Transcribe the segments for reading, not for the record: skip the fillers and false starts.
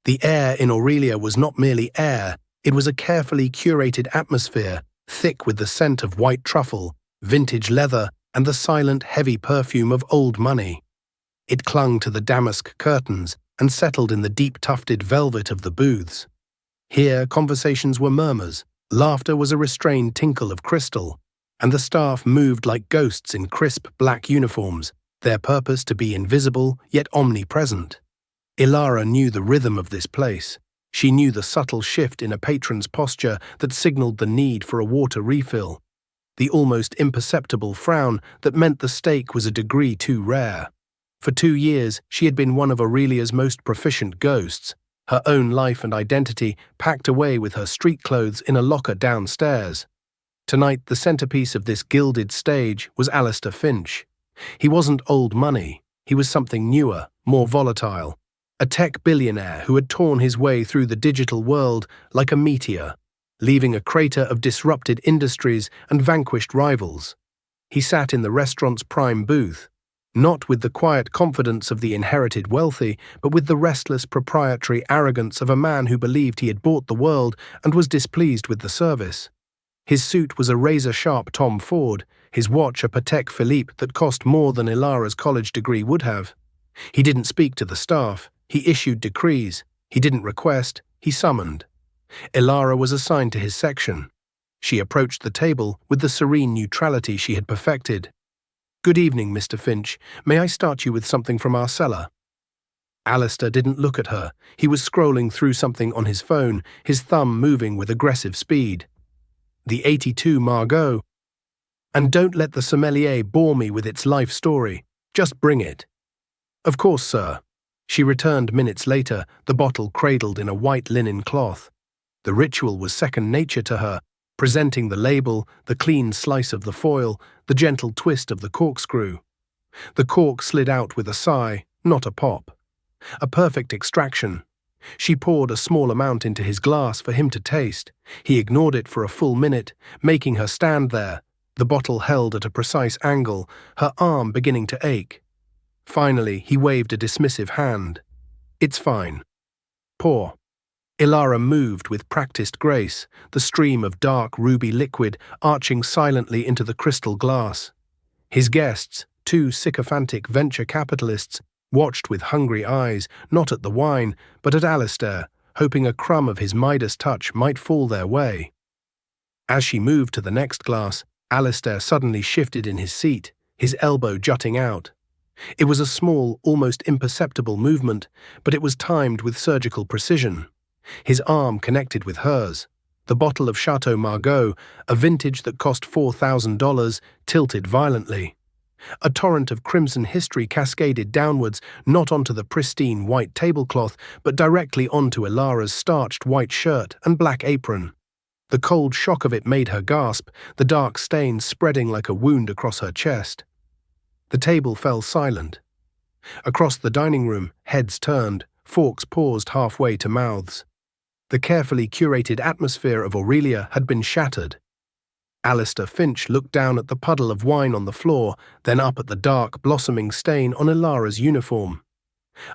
The air in Aurelia was not merely air, it was a carefully curated atmosphere, thick with the scent of white truffle, vintage leather, and the silent, heavy perfume of old money. It clung to the damask curtains and settled in the deep-tufted velvet of the booths. Here, conversations were murmurs, laughter was a restrained tinkle of crystal, and the staff moved like ghosts in crisp black uniforms, their purpose to be invisible yet omnipresent. Ilara knew the rhythm of this place. She knew the subtle shift in a patron's posture that signaled the need for a water refill, the almost imperceptible frown that meant the steak was a degree too rare. For 2 years, she had been one of Aurelia's most proficient ghosts, her own life and identity packed away with her street clothes in a locker downstairs. Tonight, the centerpiece of this gilded stage was Alistair Finch. He wasn't old money, he was something newer, more volatile. A tech billionaire who had torn his way through the digital world like a meteor, leaving a crater of disrupted industries and vanquished rivals. He sat in the restaurant's prime booth, not with the quiet confidence of the inherited wealthy, but with the restless proprietary arrogance of a man who believed he had bought the world and was displeased with the service. His suit was a razor-sharp Tom Ford, his watch a Patek Philippe that cost more than Ilara's college degree would have. He didn't speak to the staff, he issued decrees. He didn't request, he summoned. Ilara was assigned to his section. She approached the table with the serene neutrality she had perfected. "Good evening, Mr. Finch. May I start you with something from our cellar?" Alistair didn't look at her. He was scrolling through something on his phone, his thumb moving with aggressive speed. "The 82 Margot. And don't let the sommelier bore me with its life story. Just bring it." "Of course, sir." She returned minutes later, the bottle cradled in a white linen cloth. The ritual was second nature to her, presenting the label, the clean slice of the foil, the gentle twist of the corkscrew. The cork slid out with a sigh, not a pop. A perfect extraction. She poured a small amount into his glass for him to taste. He ignored it for a full minute, making her stand there, the bottle held at a precise angle, her arm beginning to ache. Finally, he waved a dismissive hand. "It's fine. Pour." Ilara moved with practiced grace, the stream of dark ruby liquid arching silently into the crystal glass. His guests, 2 sycophantic venture capitalists, watched with hungry eyes, not at the wine, but at Alistair, hoping a crumb of his Midas touch might fall their way. As she moved to the next glass, Alistair suddenly shifted in his seat, his elbow jutting out. It was a small, almost imperceptible movement, but it was timed with surgical precision. His arm connected with hers. The bottle of Chateau Margaux, a vintage that cost $4,000, tilted violently. A torrent of crimson history cascaded downwards, not onto the pristine white tablecloth, but directly onto Ilara's starched white shirt and black apron. The cold shock of it made her gasp, the dark stain spreading like a wound across her chest. The table fell silent. Across the dining room, heads turned, forks paused halfway to mouths. The carefully curated atmosphere of Aurelia had been shattered. Alistair Finch looked down at the puddle of wine on the floor, then up at the dark, blossoming stain on Ilara's uniform.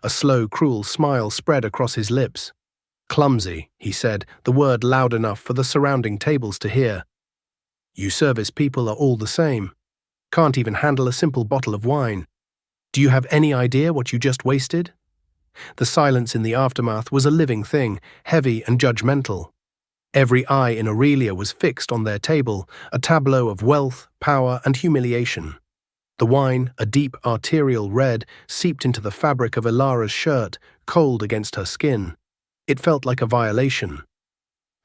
A slow, cruel smile spread across his lips. "Clumsy," he said, the word loud enough for the surrounding tables to hear. "You service people are all the same. Can't even handle a simple bottle of wine. Do you have any idea what you just wasted?" The silence in the aftermath was a living thing, heavy and judgmental. Every eye in Aurelia was fixed on their table, a tableau of wealth, power, and humiliation. The wine, a deep arterial red, seeped into the fabric of Ilara's shirt, cold against her skin. It felt like a violation.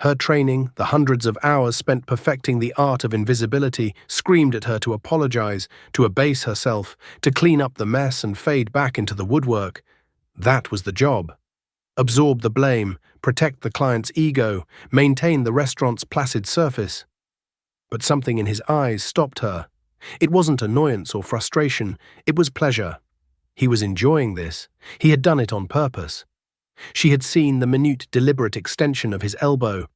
Her training, the hundreds of hours spent perfecting the art of invisibility, screamed at her to apologize, to abase herself, to clean up the mess and fade back into the woodwork. That was the job. Absorb the blame, protect the client's ego, maintain the restaurant's placid surface. But something in his eyes stopped her. It wasn't annoyance or frustration, it was pleasure. He was enjoying this. He had done it on purpose. She had seen the minute, deliberate extension of his elbow.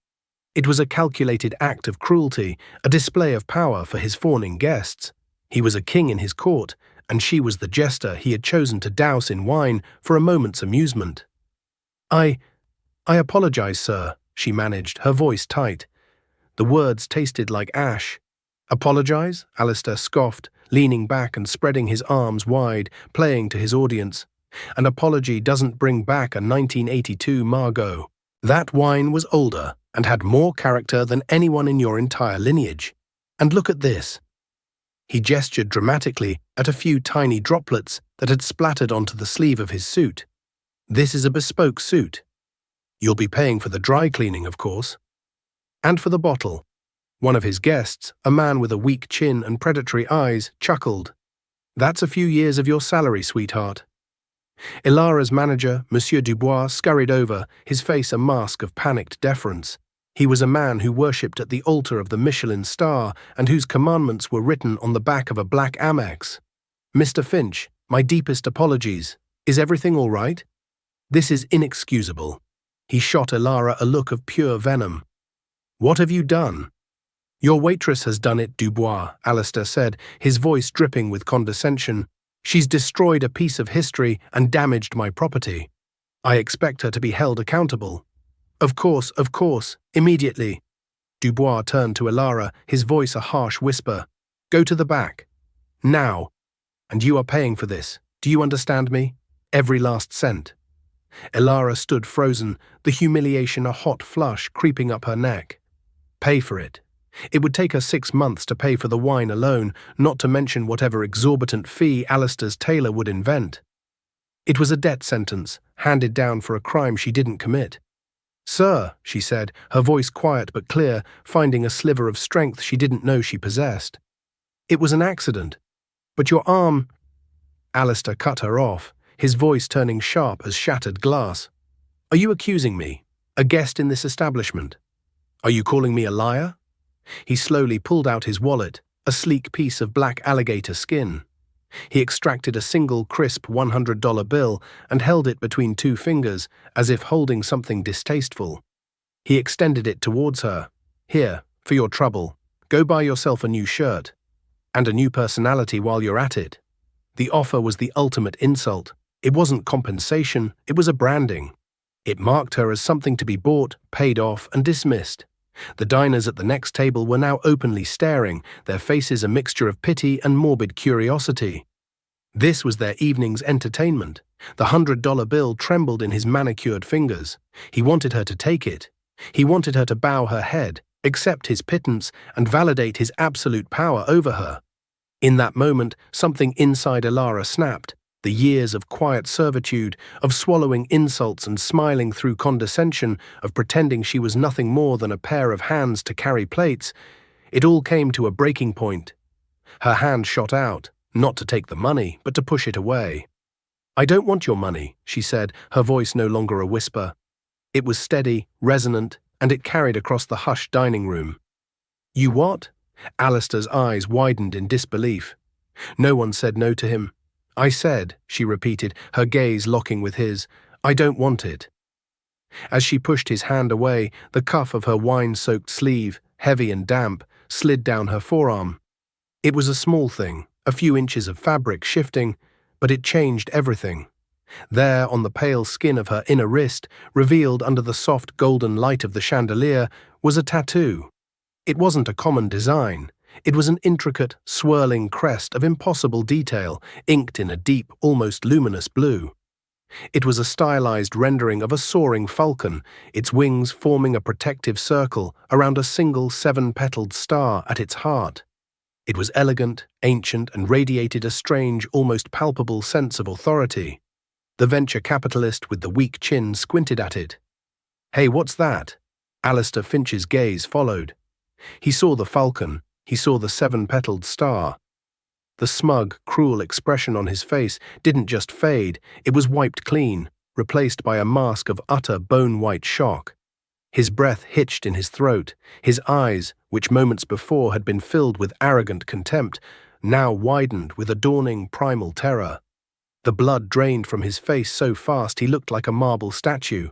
It was a calculated act of cruelty, a display of power for his fawning guests. He was a king in his court, and she was the jester he had chosen to douse in wine for a moment's amusement. "I apologize, sir," she managed, her voice tight. The words tasted like ash. "Apologize?" Alistair scoffed, leaning back and spreading his arms wide, playing to his audience. "An apology doesn't bring back a 1982 Margot. That wine was older and had more character than anyone in your entire lineage. And look at this." He gestured dramatically at a few tiny droplets that had splattered onto the sleeve of his suit. "This is a bespoke suit. You'll be paying for the dry cleaning, of course. And for the bottle." One of his guests, a man with a weak chin and predatory eyes, chuckled. "That's a few years of your salary, sweetheart." Ilara's manager, Monsieur Dubois, scurried over, his face a mask of panicked deference. He was a man who worshipped at the altar of the Michelin star and whose commandments were written on the back of a black Amex. "Mr. Finch, my deepest apologies. Is everything all right?" "This is inexcusable." He shot Ilara a look of pure venom. "What have you done?" "Your waitress has done it, Dubois," Alistair said, his voice dripping with condescension. "She's destroyed a piece of history and damaged my property. I expect her to be held accountable." Of course, immediately." Dubois turned to Ilara, his voice a harsh whisper. "Go to the back. Now. And you are paying for this. Do you understand me? Every last cent." Ilara stood frozen, the humiliation a hot flush creeping up her neck. Pay for it. It would take her 6 months to pay for the wine alone, not to mention whatever exorbitant fee Alistair's tailor would invent. It was a death sentence, handed down for a crime she didn't commit. "Sir," she said, her voice quiet but clear, finding a sliver of strength she didn't know she possessed. "It was an accident. But your arm—" Alistair cut her off, his voice turning sharp as shattered glass. "Are you accusing me, a guest in this establishment? Are you calling me a liar?" He slowly pulled out his wallet, a sleek piece of black alligator skin. He extracted a single crisp $100 bill and held it between 2 fingers, as if holding something distasteful. He extended it towards her. "Here, for your trouble. Go buy yourself a new shirt. And a new personality while you're at it." The offer was the ultimate insult. It wasn't compensation, it was a branding. It marked her as something to be bought, paid off, and dismissed. The diners at the next table were now openly staring, their faces a mixture of pity and morbid curiosity. This was their evening's entertainment. The $100 bill trembled in his manicured fingers. He wanted her to take it. He wanted her to bow her head, accept his pittance, and validate his absolute power over her. In that moment, something inside Ilara snapped. The years of quiet servitude, of swallowing insults and smiling through condescension, of pretending she was nothing more than a pair of hands to carry plates, it all came to a breaking point. Her hand shot out, not to take the money, but to push it away. "I don't want your money," she said, her voice no longer a whisper. It was steady, resonant, and it carried across the hushed dining room. "You what?" Alistair's eyes widened in disbelief. No one said no to him. "I said," she repeated, her gaze locking with his, "I don't want it." As she pushed his hand away, the cuff of her wine-soaked sleeve, heavy and damp, slid down her forearm. It was a small thing, a few inches of fabric shifting, but it changed everything. There, on the pale skin of her inner wrist, revealed under the soft golden light of the chandelier, was a tattoo. It wasn't a common design. It was an intricate, swirling crest of impossible detail, inked in a deep, almost luminous blue. It was a stylized rendering of a soaring falcon, its wings forming a protective circle around a single 7-petaled star at its heart. It was elegant, ancient, and radiated a strange, almost palpable sense of authority. The venture capitalist with the weak chin squinted at it. "Hey, what's that?" Alistair Finch's gaze followed. He saw the falcon. He saw the 7-petaled star. The smug, cruel expression on his face didn't just fade, it was wiped clean, replaced by a mask of utter bone-white shock. His breath hitched in his throat, his eyes, which moments before had been filled with arrogant contempt, now widened with a dawning primal terror. The blood drained from his face so fast he looked like a marble statue.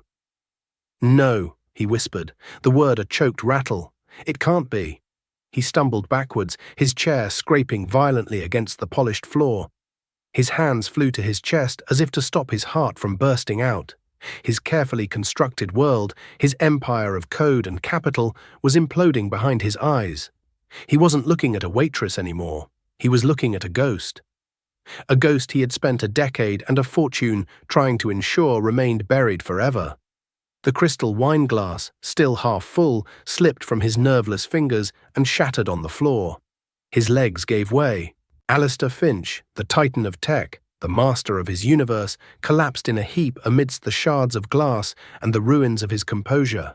"No," he whispered, the word a choked rattle. "It can't be." He stumbled backwards, his chair scraping violently against the polished floor. His hands flew to his chest as if to stop his heart from bursting out. His carefully constructed world, his empire of code and capital, was imploding behind his eyes. He wasn't looking at a waitress anymore. He was looking at a ghost. A ghost he had spent a decade and a fortune trying to ensure remained buried forever. The crystal wine glass, still half full, slipped from his nerveless fingers and shattered on the floor. His legs gave way. Alistair Finch, the titan of tech, the master of his universe, collapsed in a heap amidst the shards of glass and the ruins of his composure.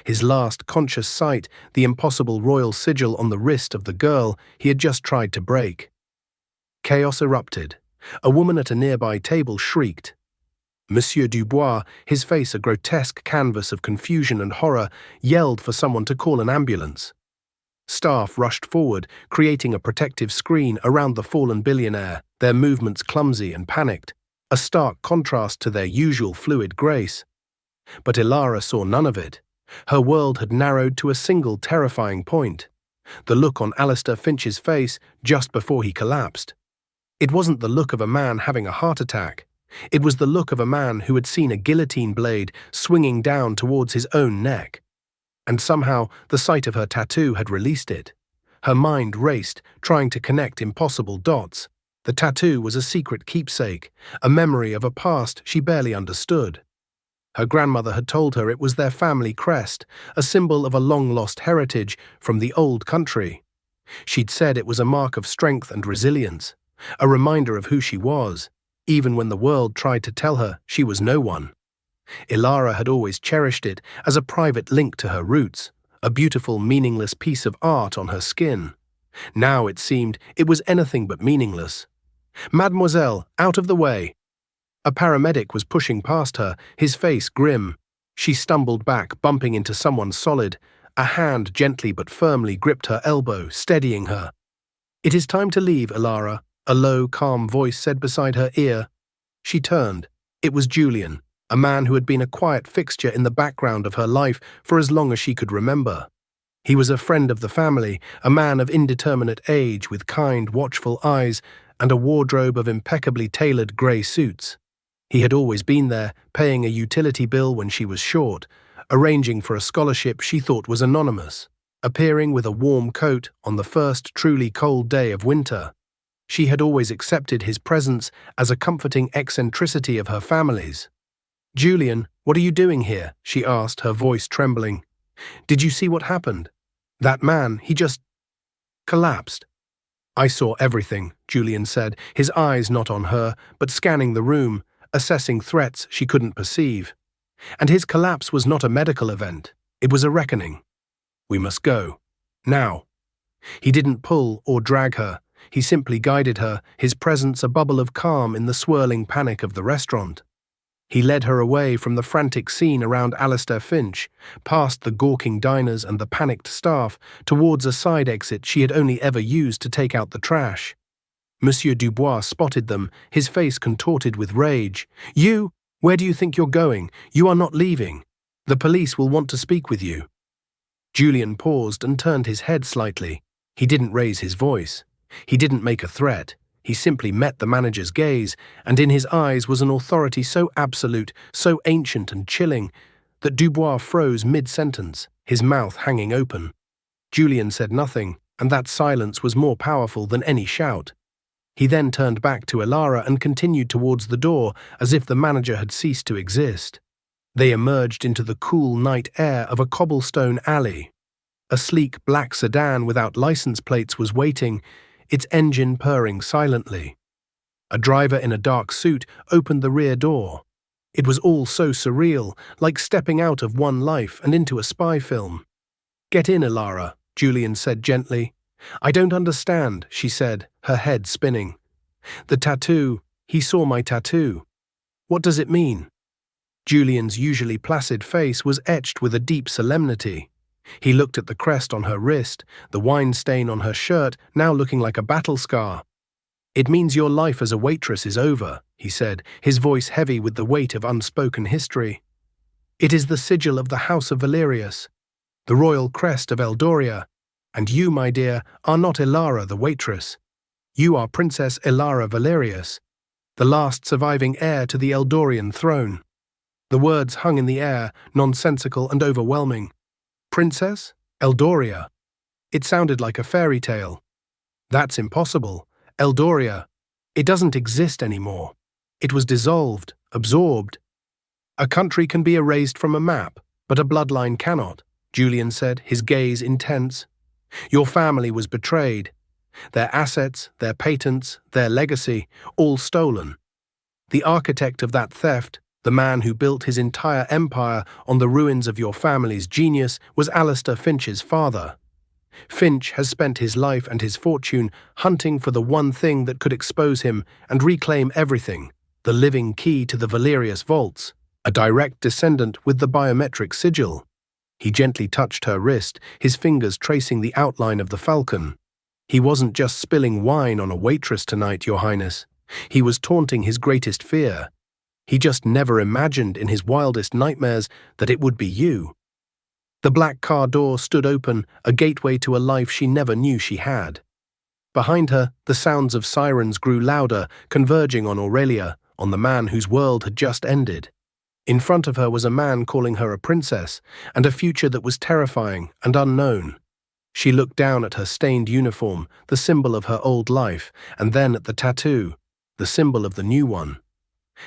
His last conscious sight, the impossible royal sigil on the wrist of the girl he had just tried to break. Chaos erupted. A woman at a nearby table shrieked. Monsieur Dubois, his face a grotesque canvas of confusion and horror, yelled for someone to call an ambulance. Staff rushed forward, creating a protective screen around the fallen billionaire, their movements clumsy and panicked, a stark contrast to their usual fluid grace. But Ilara saw none of it. Her world had narrowed to a single terrifying point: the look on Alistair Finch's face just before he collapsed. It wasn't the look of a man having a heart attack. It was the look of a man who had seen a guillotine blade swinging down towards his own neck. And somehow the sight of her tattoo had released it. Her mind raced, trying to connect impossible dots. The tattoo was a secret keepsake, a memory of a past she barely understood. Her grandmother had told her it was their family crest, a symbol of a long-lost heritage from the old country. She'd said it was a mark of strength and resilience, a reminder of who she was, even when the world tried to tell her she was no one. Ilara had always cherished it as a private link to her roots, a beautiful, meaningless piece of art on her skin. Now it seemed it was anything but meaningless. "Mademoiselle, out of the way!" A paramedic was pushing past her, his face grim. She stumbled back, bumping into someone solid. A hand gently but firmly gripped her elbow, steadying her. "It is time to leave, Ilara," a low, calm voice said beside her ear. She turned. It was Julian, a man who had been a quiet fixture in the background of her life for as long as she could remember. He was a friend of the family, a man of indeterminate age with kind, watchful eyes and a wardrobe of impeccably tailored grey suits. He had always been there, paying a utility bill when she was short, arranging for a scholarship she thought was anonymous, appearing with a warm coat on the first truly cold day of winter. She had always accepted his presence as a comforting eccentricity of her family's. "Julian, what are you doing here?" she asked, her voice trembling. "Did you see what happened? That man, he just collapsed." "I saw everything," Julian said, his eyes not on her, but scanning the room, assessing threats she couldn't perceive. And his collapse was not a medical event. It was a reckoning. "We must go. Now." He didn't pull or drag her. He simply guided her, his presence a bubble of calm in the swirling panic of the restaurant. He led her away from the frantic scene around Alistair Finch, past the gawking diners and the panicked staff, towards a side exit she had only ever used to take out the trash. Monsieur Dubois spotted them, his face contorted with rage. "You? Where do you think you're going? You are not leaving. The police will want to speak with you." Julian paused and turned his head slightly. He didn't raise his voice. He didn't make a threat. He simply met the manager's gaze, and in his eyes was an authority so absolute, so ancient and chilling, that Dubois froze mid-sentence, his mouth hanging open. Julian said nothing, and that silence was more powerful than any shout. He then turned back to Ilara and continued towards the door, as if the manager had ceased to exist. They emerged into the cool night air of a cobblestone alley. A sleek black sedan without license plates was waiting, its engine purring silently. A driver in a dark suit opened the rear door. It was all so surreal, like stepping out of one life and into a spy film. "Get in, Ilara," Julian said gently. "I don't understand," she said, her head spinning. "The tattoo. He saw my tattoo. What does it mean?" Julian's usually placid face was etched with a deep solemnity. He looked at the crest on her wrist, the wine stain on her shirt, now looking like a battle scar. "It means your life as a waitress is over," he said, his voice heavy with the weight of unspoken history. "It is the sigil of the House of Valerius, the royal crest of Eldoria, and you, my dear, are not Ilara the waitress. You are Princess Ilara Valerius, the last surviving heir to the Eldorian throne." The words hung in the air, nonsensical and overwhelming. Princess? Eldoria. It sounded like a fairy tale. That's impossible. Eldoria. It doesn't exist anymore. It was dissolved, absorbed. A country can be erased from a map, but a bloodline cannot, Julian said, his gaze intense. Your family was betrayed. Their assets, their patents, their legacy, all stolen. The architect of that theft, the man who built his entire empire on the ruins of your family's genius, was Alistair Finch's father. Finch has spent his life and his fortune hunting for the one thing that could expose him and reclaim everything, the living key to the Valerius vaults, a direct descendant with the biometric sigil. He gently touched her wrist, his fingers tracing the outline of the falcon. He wasn't just spilling wine on a waitress tonight, Your Highness. He was taunting his greatest fear. He just never imagined in his wildest nightmares that it would be you. The black car door stood open, a gateway to a life she never knew she had. Behind her, the sounds of sirens grew louder, converging on Aurelia, on the man whose world had just ended. In front of her was a man calling her a princess, and a future that was terrifying and unknown. She looked down at her stained uniform, the symbol of her old life, and then at the tattoo, the symbol of the new one.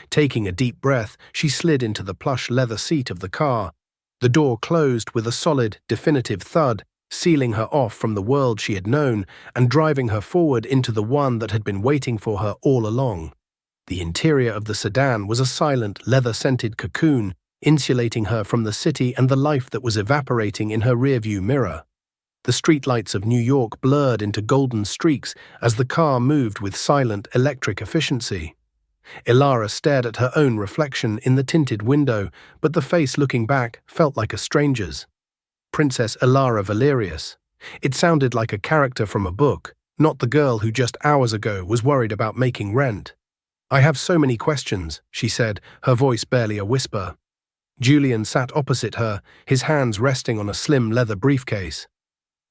Taking a deep breath, she slid into the plush leather seat of the car. The door closed with a solid, definitive thud, sealing her off from the world she had known and driving her forward into the one that had been waiting for her all along. The interior of the sedan was a silent, leather-scented cocoon, insulating her from the city and the life that was evaporating in her rearview mirror. The streetlights of New York blurred into golden streaks as the car moved with silent, electric efficiency. Ilara stared at her own reflection in the tinted window, but the face looking back felt like a stranger's. Princess Ilara Valerius. It sounded like a character from a book, not the girl who just hours ago was worried about making rent. I have so many questions, she said, her voice barely a whisper. Julian sat opposite her, his hands resting on a slim leather briefcase.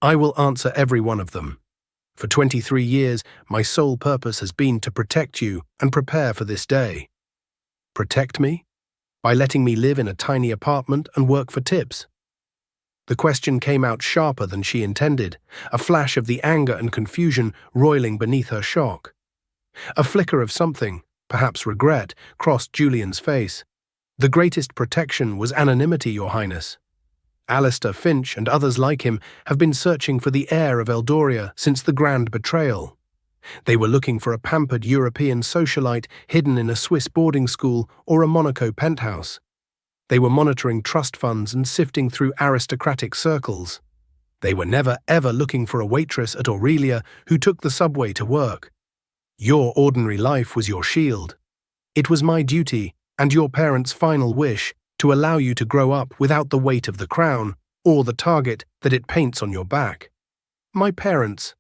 I will answer every one of them. For 23 years, my sole purpose has been to protect you and prepare for this day. Protect me? By letting me live in a tiny apartment and work for tips? The question came out sharper than she intended, a flash of the anger and confusion roiling beneath her shock. A flicker of something, perhaps regret, crossed Julian's face. The greatest protection was anonymity, Your Highness. Alistair Finch and others like him have been searching for the heir of Eldoria since the Grand Betrayal. They were looking for a pampered European socialite hidden in a Swiss boarding school or a Monaco penthouse. They were monitoring trust funds and sifting through aristocratic circles. They were never ever looking for a waitress at Aurelia who took the subway to work. Your ordinary life was your shield. It was my duty, and your parents' final wish, to allow you to grow up without the weight of the crown or the target that it paints on your back. My parents.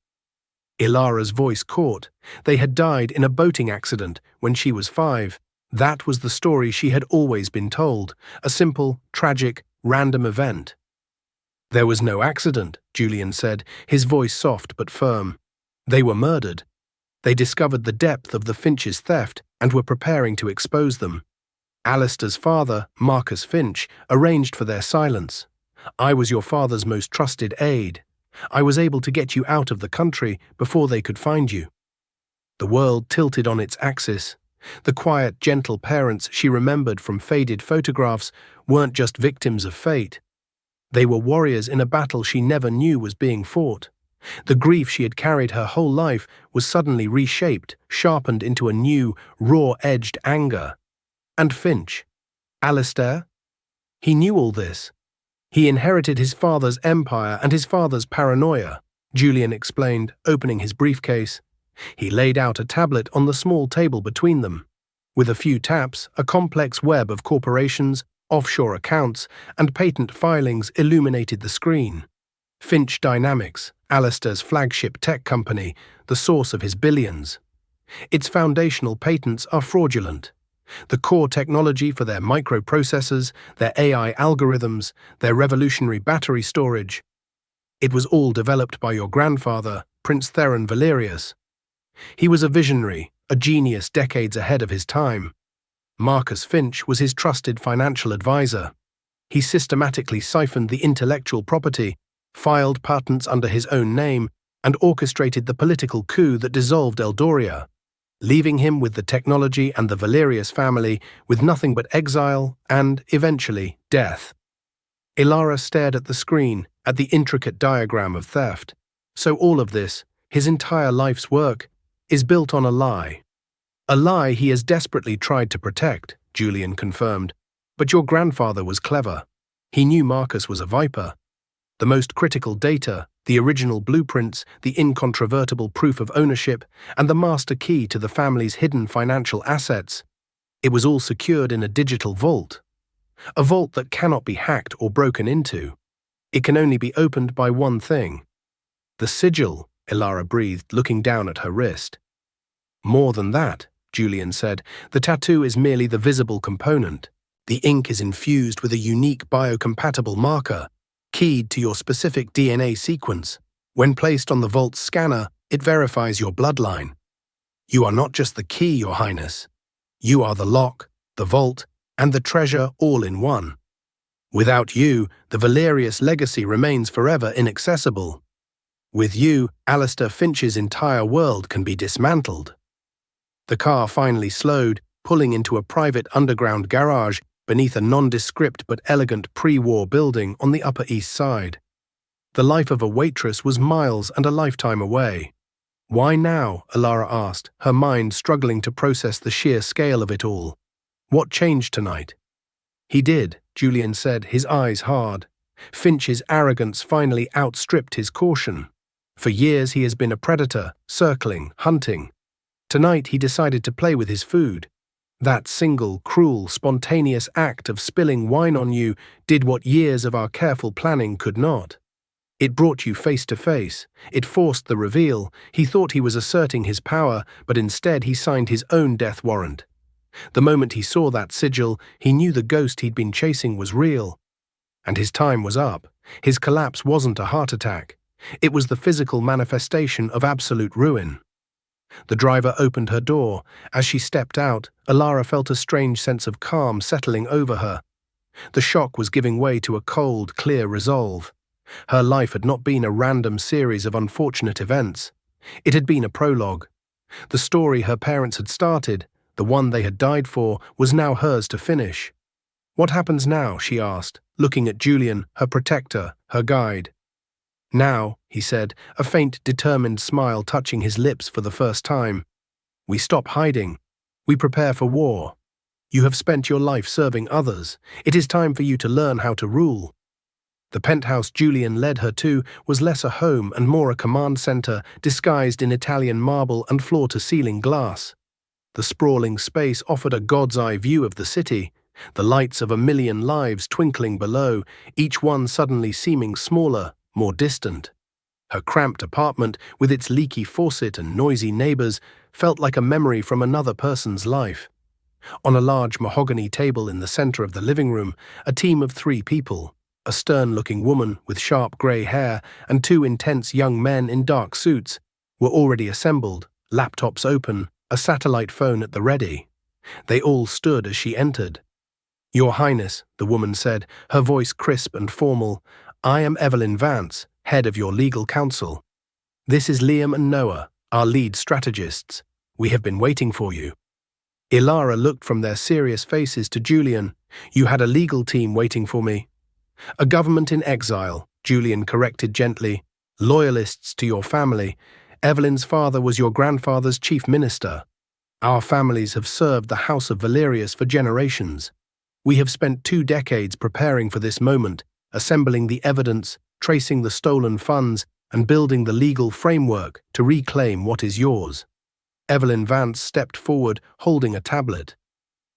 Ilara's voice caught. They had died in a boating accident when she was 5. That was the story she had always been told, a simple, tragic, random event. There was no accident, Julian said, his voice soft but firm. They were murdered. They discovered the depth of the Finch's theft and were preparing to expose them. Alistair's father, Marcus Finch, arranged for their silence. I was your father's most trusted aide. I was able to get you out of the country before they could find you. The world tilted on its axis. The quiet, gentle parents she remembered from faded photographs weren't just victims of fate. They were warriors in a battle she never knew was being fought. The grief she had carried her whole life was suddenly reshaped, sharpened into a new, raw-edged anger. And Finch? Alistair? He knew all this. He inherited his father's empire and his father's paranoia, Julian explained, opening his briefcase. He laid out a tablet on the small table between them. With a few taps, a complex web of corporations, offshore accounts, and patent filings illuminated the screen. Finch Dynamics, Alistair's flagship tech company, the source of his billions. Its foundational patents are fraudulent. The core technology for their microprocessors, their AI algorithms, their revolutionary battery storage. It was all developed by your grandfather, Prince Theron Valerius. He was a visionary, a genius decades ahead of his time. Marcus Finch was his trusted financial advisor. He systematically siphoned the intellectual property, filed patents under his own name, and orchestrated the political coup that dissolved Eldoria, leaving him with the technology and the Valerius family with nothing but exile and, eventually, death. Ilara stared at the screen, at the intricate diagram of theft. So all of this, his entire life's work, is built on a lie. A lie he has desperately tried to protect, Julian confirmed. But your grandfather was clever. He knew Marcus was a viper. The most critical data, the original blueprints, the incontrovertible proof of ownership, and the master key to the family's hidden financial assets. It was all secured in a digital vault. A vault that cannot be hacked or broken into. It can only be opened by one thing. The sigil, Ilara breathed, looking down at her wrist. More than that, Julian said, the tattoo is merely the visible component. The ink is infused with a unique biocompatible marker, keyed to your specific DNA sequence. When placed on the vault's scanner, it verifies your bloodline. You are not just the key, Your Highness. You are the lock, the vault, and the treasure all in one. Without you, the Valerius legacy remains forever inaccessible. With you, Alistair Finch's entire world can be dismantled. The car finally slowed, pulling into a private underground garage beneath a nondescript but elegant pre-war building on the Upper East Side. The life of a waitress was miles and a lifetime away. Why now? Ilara asked, her mind struggling to process the sheer scale of it all. What changed tonight? He did, Julian said, his eyes hard. Finch's arrogance finally outstripped his caution. For years he has been a predator, circling, hunting. Tonight he decided to play with his food. That single, cruel, spontaneous act of spilling wine on you did what years of our careful planning could not. It brought you face to face. It forced the reveal. He thought he was asserting his power, but instead he signed his own death warrant. The moment he saw that sigil, he knew the ghost he'd been chasing was real. And his time was up. His collapse wasn't a heart attack. It was the physical manifestation of absolute ruin. The driver opened her door. As she stepped out, Ilara felt a strange sense of calm settling over her. The shock was giving way to a cold, clear resolve. Her life had not been a random series of unfortunate events. It had been a prologue. The story her parents had started, the one they had died for, was now hers to finish. What happens now? She asked, looking at Julian, her protector, her guide. Now, he said, a faint, determined smile touching his lips for the first time. We stop hiding. We prepare for war. You have spent your life serving others. It is time for you to learn how to rule. The penthouse Julian led her to was less a home and more a command center disguised in Italian marble and floor-to-ceiling glass. The sprawling space offered a god's-eye view of the city, the lights of 1,000,000 lives twinkling below, each one suddenly seeming smaller, more distant. Her cramped apartment, with its leaky faucet and noisy neighbors, felt like a memory from another person's life. On a large mahogany table in the center of the living room, a team of 3 people, a stern-looking woman with sharp grey hair and 2 intense young men in dark suits, were already assembled, laptops open, a satellite phone at the ready. They all stood as she entered. Your Highness, the woman said, her voice crisp and formal, I am Evelyn Vance, head of your legal counsel. This is Liam and Noah, our lead strategists. We have been waiting for you. Ilara looked from their serious faces to Julian. You had a legal team waiting for me. A government in exile, Julian corrected gently. Loyalists to your family. Evelyn's father was your grandfather's chief minister. Our families have served the House of Valerius for generations. We have spent 2 decades preparing for this moment, assembling the evidence, tracing the stolen funds, and building the legal framework to reclaim what is yours. Evelyn Vance stepped forward, holding a tablet.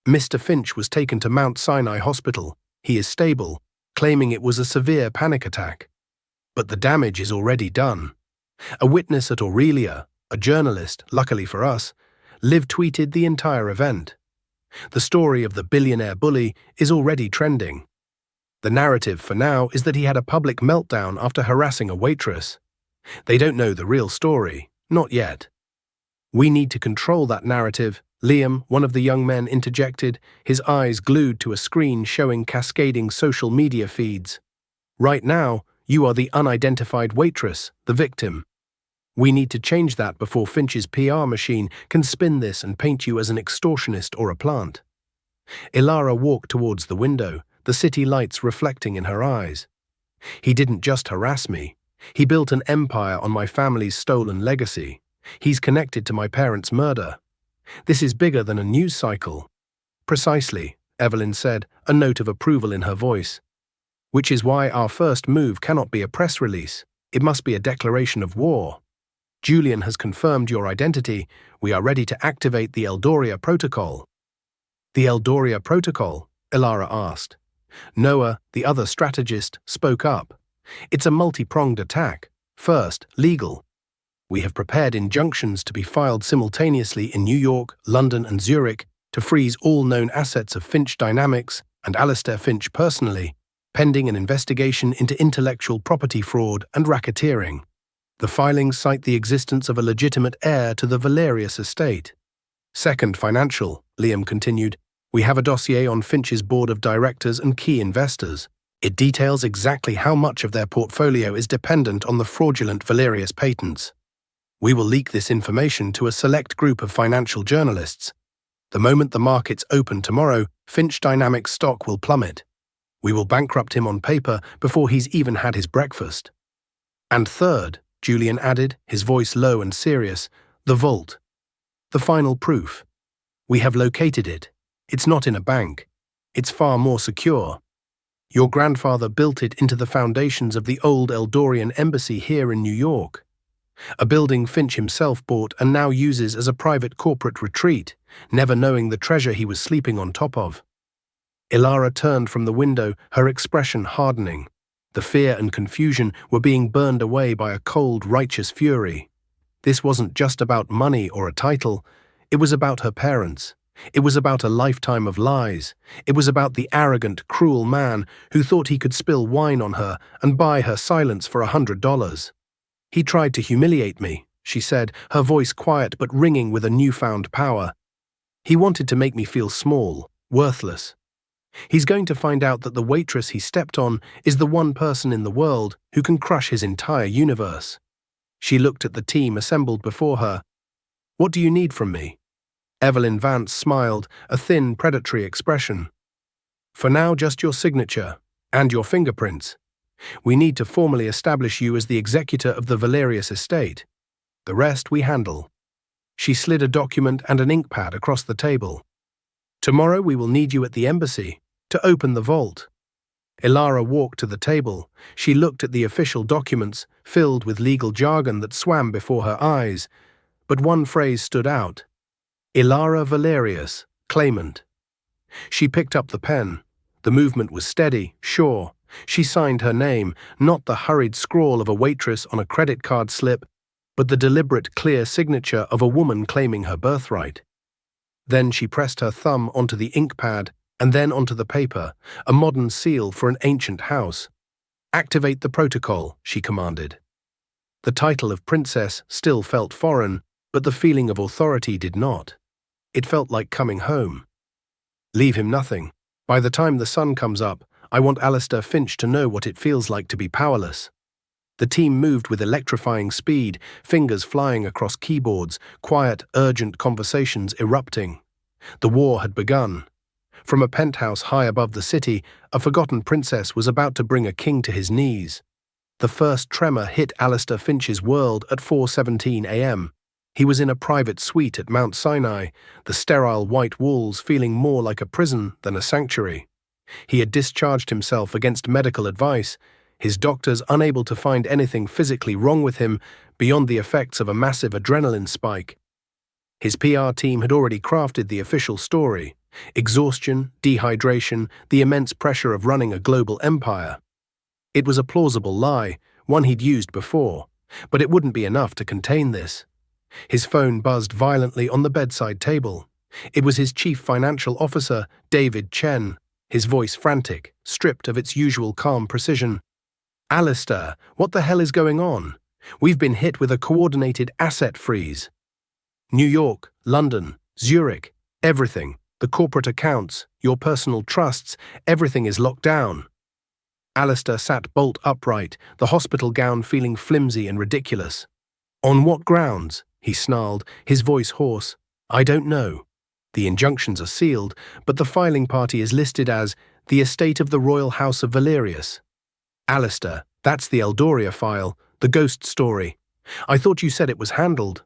Mr. Finch was taken to Mount Sinai Hospital. He is stable, claiming it was a severe panic attack. But the damage is already done. A witness at Aurelia, a journalist, luckily for us, live-tweeted the entire event. The story of the billionaire bully is already trending. The narrative for now is that he had a public meltdown after harassing a waitress. They don't know the real story, not yet. We need to control that narrative, Liam, one of the young men, interjected, his eyes glued to a screen showing cascading social media feeds. Right now, you are the unidentified waitress, the victim. We need to change that before Finch's PR machine can spin this and paint you as an extortionist or a plant. Ilara walked towards the window, the city lights reflecting in her eyes. He didn't just harass me. He built an empire on my family's stolen legacy. He's connected to my parents' murder. This is bigger than a news cycle. Precisely, Evelyn said, a note of approval in her voice. Which is why our first move cannot be a press release. It must be a declaration of war. Julian has confirmed your identity. We are ready to activate the Eldoria Protocol. The Eldoria Protocol? Ilara asked. Noah, the other strategist, spoke up. It's a multi-pronged attack. First, legal. We have prepared injunctions to be filed simultaneously in New York, London, and Zurich to freeze all known assets of Finch Dynamics and Alistair Finch personally, pending an investigation into intellectual property fraud and racketeering. The filings cite the existence of a legitimate heir to the Valerius estate. Second, financial, Liam continued. We have a dossier on Finch's board of directors and key investors. It details exactly how much of their portfolio is dependent on the fraudulent Valerius patents. We will leak this information to a select group of financial journalists. The moment the markets open tomorrow, Finch Dynamics stock will plummet. We will bankrupt him on paper before he's even had his breakfast. And third, Julian added, his voice low and serious, the vault. The final proof. We have located it. It's not in a bank. It's far more secure. Your grandfather built it into the foundations of the old Eldorian embassy here in New York. A building Finch himself bought and now uses as a private corporate retreat, never knowing the treasure he was sleeping on top of. Ilara turned from the window, her expression hardening. The fear and confusion were being burned away by a cold, righteous fury. This wasn't just about money or a title. It was about her parents. It was about a lifetime of lies. It was about the arrogant, cruel man who thought he could spill wine on her and buy her silence for $100. He tried to humiliate me, she said, her voice quiet but ringing with a newfound power. He wanted to make me feel small, worthless. He's going to find out that the waitress he stepped on is the one person in the world who can crush his entire universe. She looked at the team assembled before her. What do you need from me? Evelyn Vance smiled, a thin, predatory expression. For now, just your signature and your fingerprints. We need to formally establish you as the executor of the Valerius estate. The rest we handle. She slid a document and an ink pad across the table. Tomorrow we will need you at the embassy to open the vault. Ilara walked to the table. She looked at the official documents, filled with legal jargon that swam before her eyes. But one phrase stood out. Ilara Valerius, claimant. She picked up the pen. The movement was steady, sure. She signed her name, not the hurried scrawl of a waitress on a credit card slip, but the deliberate, clear signature of a woman claiming her birthright. Then she pressed her thumb onto the ink pad and then onto the paper, a modern seal for an ancient house. Activate the protocol, she commanded. The title of princess still felt foreign, but the feeling of authority did not. It felt like coming home. Leave him nothing. By the time the sun comes up, I want Alistair Finch to know what it feels like to be powerless. The team moved with electrifying speed, fingers flying across keyboards, quiet, urgent conversations erupting. The war had begun. From a penthouse high above the city, a forgotten princess was about to bring a king to his knees. The first tremor hit Alistair Finch's world at 4:17 a.m. He was in a private suite at Mount Sinai, the sterile white walls feeling more like a prison than a sanctuary. He had discharged himself against medical advice, his doctors unable to find anything physically wrong with him beyond the effects of a massive adrenaline spike. His PR team had already crafted the official story: exhaustion, dehydration, the immense pressure of running a global empire. It was a plausible lie, one he'd used before, but it wouldn't be enough to contain this. His phone buzzed violently on the bedside table. It was his chief financial officer, David Chen, his voice frantic, stripped of its usual calm precision. Alistair, what the hell is going on? We've been hit with a coordinated asset freeze. New York, London, Zurich, everything, the corporate accounts, your personal trusts, everything is locked down. Alistair sat bolt upright, the hospital gown feeling flimsy and ridiculous. On what grounds? He snarled, his voice hoarse. I don't know. The injunctions are sealed, but the filing party is listed as the estate of the Royal House of Valerius. Alistair, that's the Eldoria file, the ghost story. I thought you said it was handled.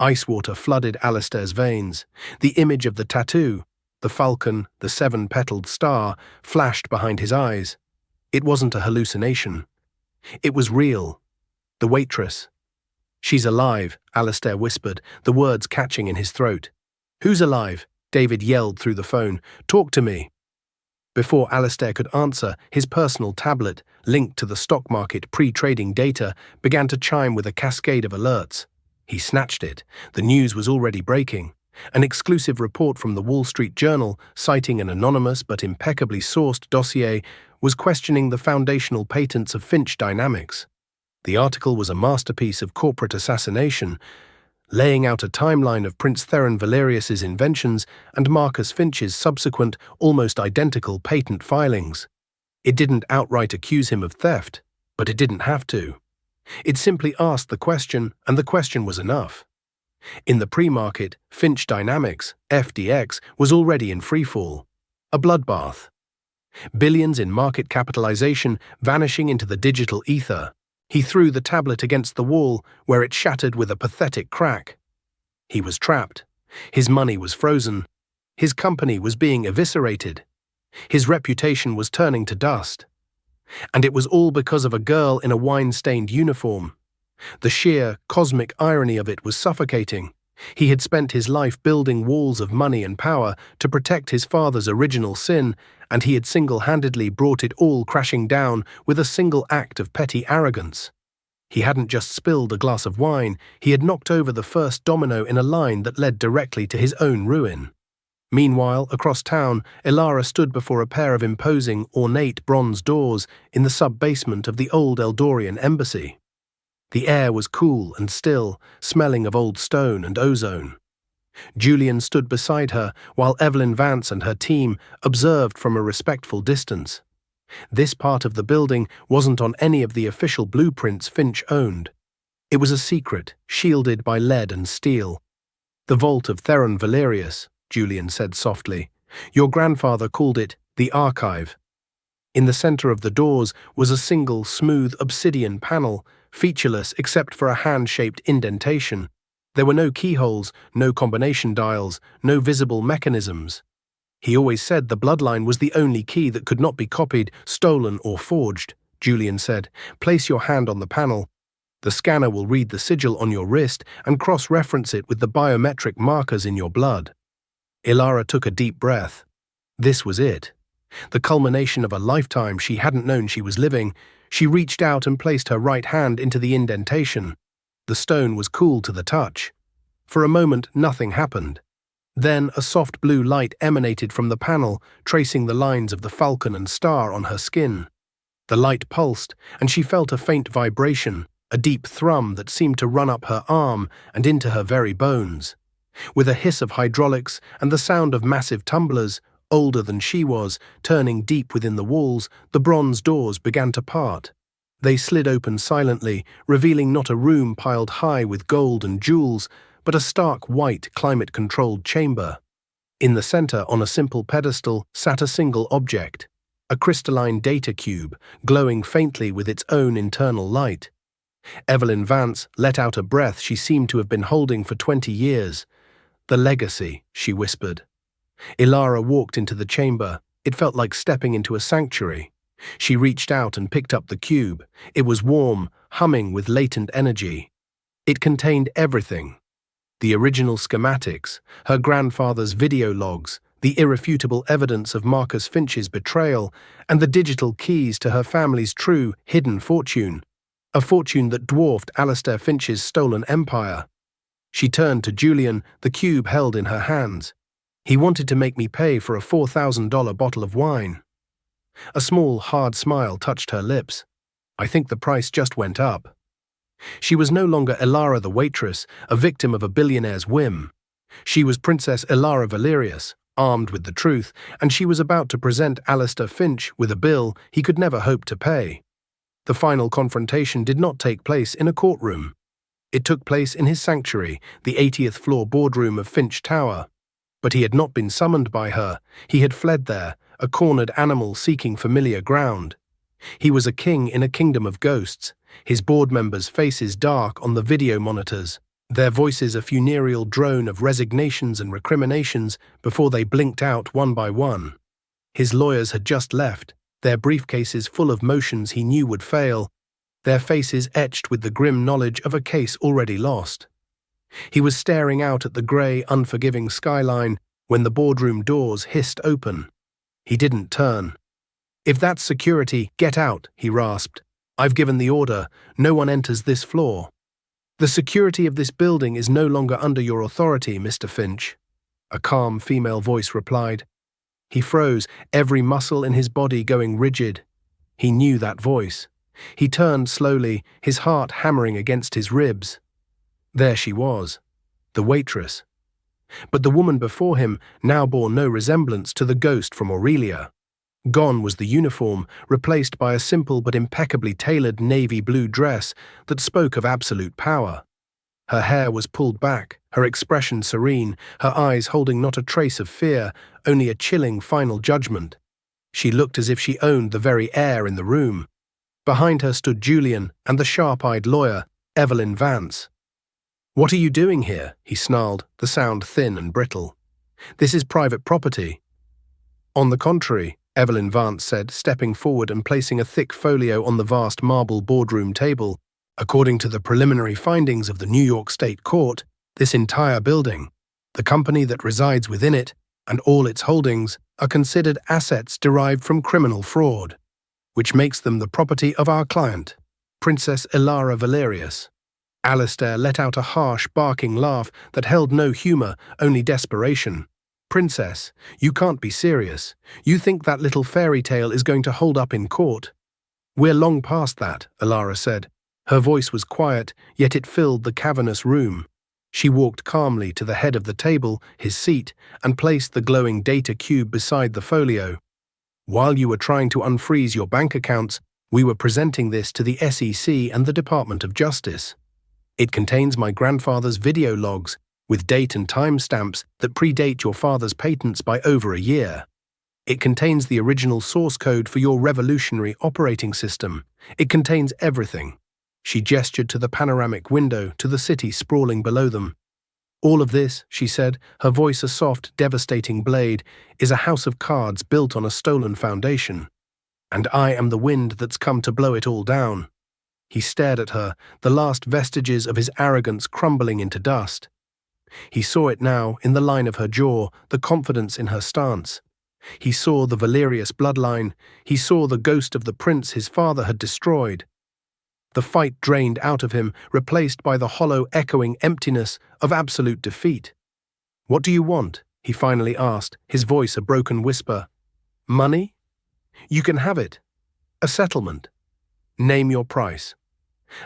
Ice water flooded Alistair's veins. The image of the tattoo, the falcon, the seven-petaled star, flashed behind his eyes. It wasn't a hallucination. It was real. The waitress. She's alive, Alistair whispered, the words catching in his throat. Who's alive? David yelled through the phone. Talk to me. Before Alistair could answer, his personal tablet, linked to the stock market pre-trading data, began to chime with a cascade of alerts. He snatched it. The news was already breaking. An exclusive report from the Wall Street Journal, citing an anonymous but impeccably sourced dossier, was questioning the foundational patents of Finch Dynamics. The article was a masterpiece of corporate assassination, laying out a timeline of Prince Theron Valerius's inventions and Marcus Finch's subsequent, almost identical patent filings. It didn't outright accuse him of theft, but it didn't have to. It simply asked the question, and the question was enough. In the pre-market, Finch Dynamics, FDX, was already in freefall. A bloodbath. Billions in market capitalization vanishing into the digital ether. He threw the tablet against the wall, where it shattered with a pathetic crack. He was trapped. His money was frozen. His company was being eviscerated. His reputation was turning to dust. And it was all because of a girl in a wine-stained uniform. The sheer, cosmic irony of it was suffocating. He had spent his life building walls of money and power to protect his father's original sin, and he had single-handedly brought it all crashing down with a single act of petty arrogance. He hadn't just spilled a glass of wine, he had knocked over the first domino in a line that led directly to his own ruin. Meanwhile, across town, Ilara stood before a pair of imposing, ornate bronze doors in the sub-basement of the old Eldorian embassy. The air was cool and still, smelling of old stone and ozone. Julian stood beside her, while Evelyn Vance and her team observed from a respectful distance. This part of the building wasn't on any of the official blueprints Finch owned. It was a secret, shielded by lead and steel. The vault of Theron Valerius, Julian said softly. Your grandfather called it the archive. In the center of the doors was a single, smooth obsidian panel, featureless except for a hand-shaped indentation. There were no keyholes, no combination dials, no visible mechanisms. He always said the bloodline was the only key that could not be copied, stolen, or forged, Julian said. Place your hand on the panel. The scanner will read the sigil on your wrist and cross-reference it with the biometric markers in your blood. Ilara took a deep breath. This was it. The culmination of a lifetime she hadn't known she was living. She reached out and placed her right hand into the indentation. The stone was cool to the touch. For a moment, nothing happened. Then a soft blue light emanated from the panel, tracing the lines of the falcon and star on her skin. The light pulsed, and she felt a faint vibration, a deep thrum that seemed to run up her arm and into her very bones. With a hiss of hydraulics and the sound of massive tumblers, older than she was, turning deep within the walls, the bronze doors began to part. They slid open silently, revealing not a room piled high with gold and jewels, but a stark white climate-controlled chamber. In the center, on a simple pedestal, sat a single object, a crystalline data cube, glowing faintly with its own internal light. Evelyn Vance let out a breath she seemed to have been holding for 20 years. The legacy, she whispered. Ilara walked into the chamber. It felt like stepping into a sanctuary. She reached out and picked up the cube. It was warm, humming with latent energy. It contained everything. The original schematics, her grandfather's video logs, the irrefutable evidence of Marcus Finch's betrayal, and the digital keys to her family's true, hidden fortune. A fortune that dwarfed Alistair Finch's stolen empire. She turned to Julian, the cube held in her hands. He wanted to make me pay for a $4,000 bottle of wine. A small, hard smile touched her lips. I think the price just went up. She was no longer Ilara the waitress, a victim of a billionaire's whim. She was Princess Ilara Valerius, armed with the truth, and she was about to present Alistair Finch with a bill he could never hope to pay. The final confrontation did not take place in a courtroom. It took place in his sanctuary, the 80th floor boardroom of Finch Tower. But he had not been summoned by her. He had fled there, a cornered animal seeking familiar ground. He was a king in a kingdom of ghosts, his board members' faces dark on the video monitors, their voices a funereal drone of resignations and recriminations before they blinked out one by one. His lawyers had just left, their briefcases full of motions he knew would fail, their faces etched with the grim knowledge of a case already lost. He was staring out at the grey, unforgiving skyline when the boardroom doors hissed open. He didn't turn. "If that's security, get out," he rasped. "I've given the order. No one enters this floor." "The security of this building is no longer under your authority, Mr. Finch," a calm female voice replied. He froze, every muscle in his body going rigid. He knew that voice. He turned slowly, his heart hammering against his ribs. There she was, the waitress. But the woman before him now bore no resemblance to the ghost from Aurelia. Gone was the uniform, replaced by a simple but impeccably tailored navy blue dress that spoke of absolute power. Her hair was pulled back, her expression serene, her eyes holding not a trace of fear, only a chilling final judgment. She looked as if she owned the very air in the room. Behind her stood Julian and the sharp-eyed lawyer, Evelyn Vance. "What are you doing here?" he snarled, the sound thin and brittle. "This is private property." "On the contrary," Evelyn Vance said, stepping forward and placing a thick folio on the vast marble boardroom table. "According to the preliminary findings of the New York State Court, this entire building, the company that resides within it, and all its holdings are considered assets derived from criminal fraud, which makes them the property of our client, Princess Ilara Valerius." Alistair let out a harsh, barking laugh that held no humor, only desperation. "Princess, you can't be serious. You think that little fairy tale is going to hold up in court?" "We're long past that," Ilara said. Her voice was quiet, yet it filled the cavernous room. She walked calmly to the head of the table, his seat, and placed the glowing data cube beside the folio. "While you were trying to unfreeze your bank accounts, we were presenting this to the SEC and the Department of Justice. It contains my grandfather's video logs, with date and time stamps that predate your father's patents by over a year. It contains the original source code for your revolutionary operating system. It contains everything." She gestured to the panoramic window, to the city sprawling below them. "All of this," she said, her voice a soft, devastating blade, "is a house of cards built on a stolen foundation. And I am the wind that's come to blow it all down." He stared at her, the last vestiges of his arrogance crumbling into dust. He saw it now, in the line of her jaw, the confidence in her stance. He saw the Valerius bloodline. He saw the ghost of the prince his father had destroyed. The fight drained out of him, replaced by the hollow, echoing emptiness of absolute defeat. "What do you want?" he finally asked, his voice a broken whisper. "Money? You can have it. A settlement. Name your price."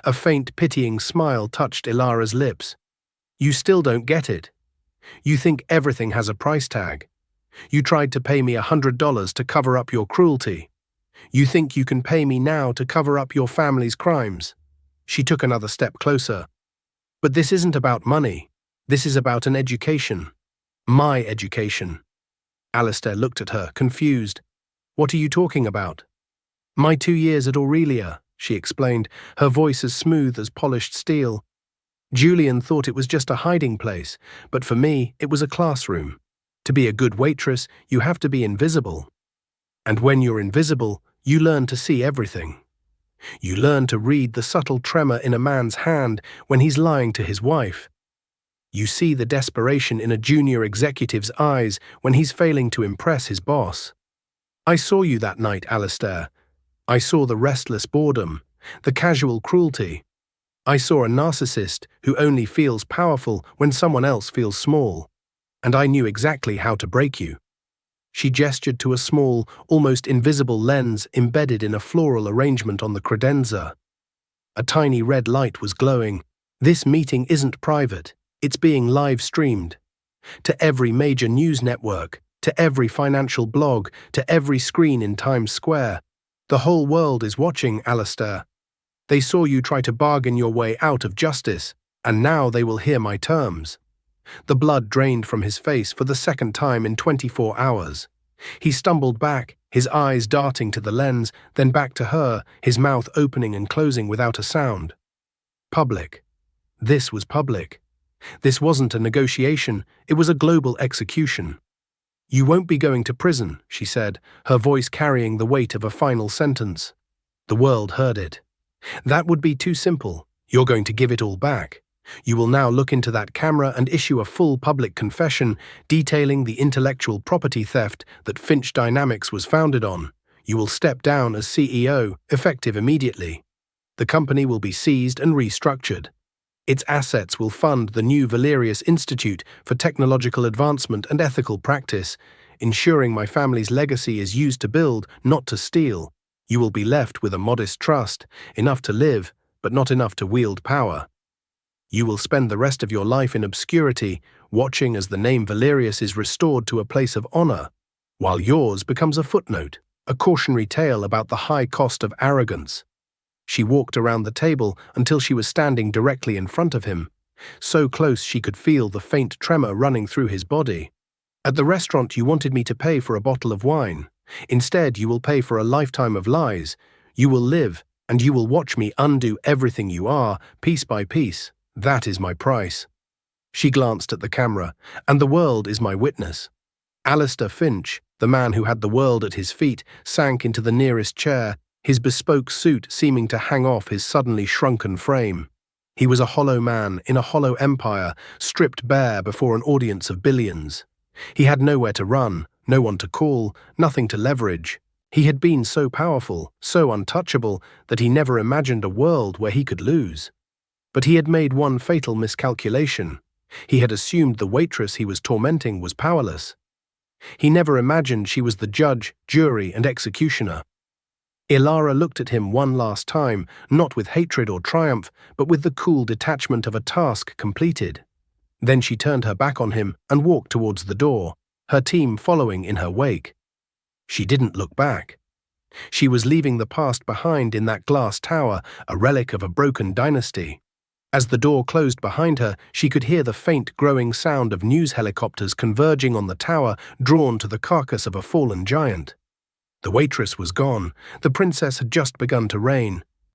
A faint, pitying smile touched Ilara's lips. "You still don't get it. You think everything has a price tag. You tried to pay me $100 to cover up your cruelty. You think you can pay me now to cover up your family's crimes." She took another step closer. "But this isn't about money. This is about an education. My education." Alistair looked at her, confused. "What are you talking about?" "My 2 years at Aurelia," she explained, her voice as smooth as polished steel. "Julian thought it was just a hiding place, but for me, it was a classroom. To be a good waitress, you have to be invisible. And when you're invisible, you learn to see everything. You learn to read the subtle tremor in a man's hand when he's lying to his wife. You see the desperation in a junior executive's eyes when he's failing to impress his boss. I saw you that night, Alistair. I saw the restless boredom, the casual cruelty. I saw a narcissist who only feels powerful when someone else feels small. And I knew exactly how to break you." She gestured to a small, almost invisible lens embedded in a floral arrangement on the credenza. A tiny red light was glowing. "This meeting isn't private. It's being live-streamed. To every major news network, to every financial blog, to every screen in Times Square. The whole world is watching, Alistair. They saw you try to bargain your way out of justice, and now they will hear my terms. The blood drained from his face for the second time in 24 hours. He stumbled back, his eyes darting to the lens, then back to her, his mouth opening and closing without a sound. Public. This was public. This wasn't a negotiation, it was a global execution. You won't be going to prison, she said, her voice carrying the weight of a final sentence. The world heard it. That would be too simple. You're going to give it all back. You will now look into that camera and issue a full public confession detailing the intellectual property theft that Finch Dynamics was founded on. You will step down as CEO, effective immediately. The company will be seized and restructured. Its assets will fund the new Valerius Institute for Technological Advancement and Ethical Practice, ensuring my family's legacy is used to build, not to steal. You will be left with a modest trust, enough to live, but not enough to wield power. You will spend the rest of your life in obscurity, watching as the name Valerius is restored to a place of honor, while yours becomes a footnote, a cautionary tale about the high cost of arrogance. She walked around the table until she was standing directly in front of him, so close she could feel the faint tremor running through his body. At the restaurant you wanted me to pay for a bottle of wine. Instead, you will pay for a lifetime of lies. You will live, and you will watch me undo everything you are, piece by piece. That is my price. She glanced at the camera, and the world is my witness. Alistair Finch, the man who had the world at his feet, sank into the nearest chair, his bespoke suit seeming to hang off his suddenly shrunken frame. He was a hollow man in a hollow empire, stripped bare before an audience of billions. He had nowhere to run, no one to call, nothing to leverage. He had been so powerful, so untouchable, that he never imagined a world where he could lose. But he had made one fatal miscalculation. He had assumed the waitress he was tormenting was powerless. He never imagined she was the judge, jury, and executioner. Ilara looked at him one last time, not with hatred or triumph, but with the cool detachment of a task completed. Then she turned her back on him and walked towards the door, her team following in her wake. She didn't look back. She was leaving the past behind in that glass tower, a relic of a broken dynasty. As the door closed behind her, she could hear the faint growing sound of news helicopters converging on the tower, drawn to the carcass of a fallen giant. The waitress was gone. The princess had just begun to reign.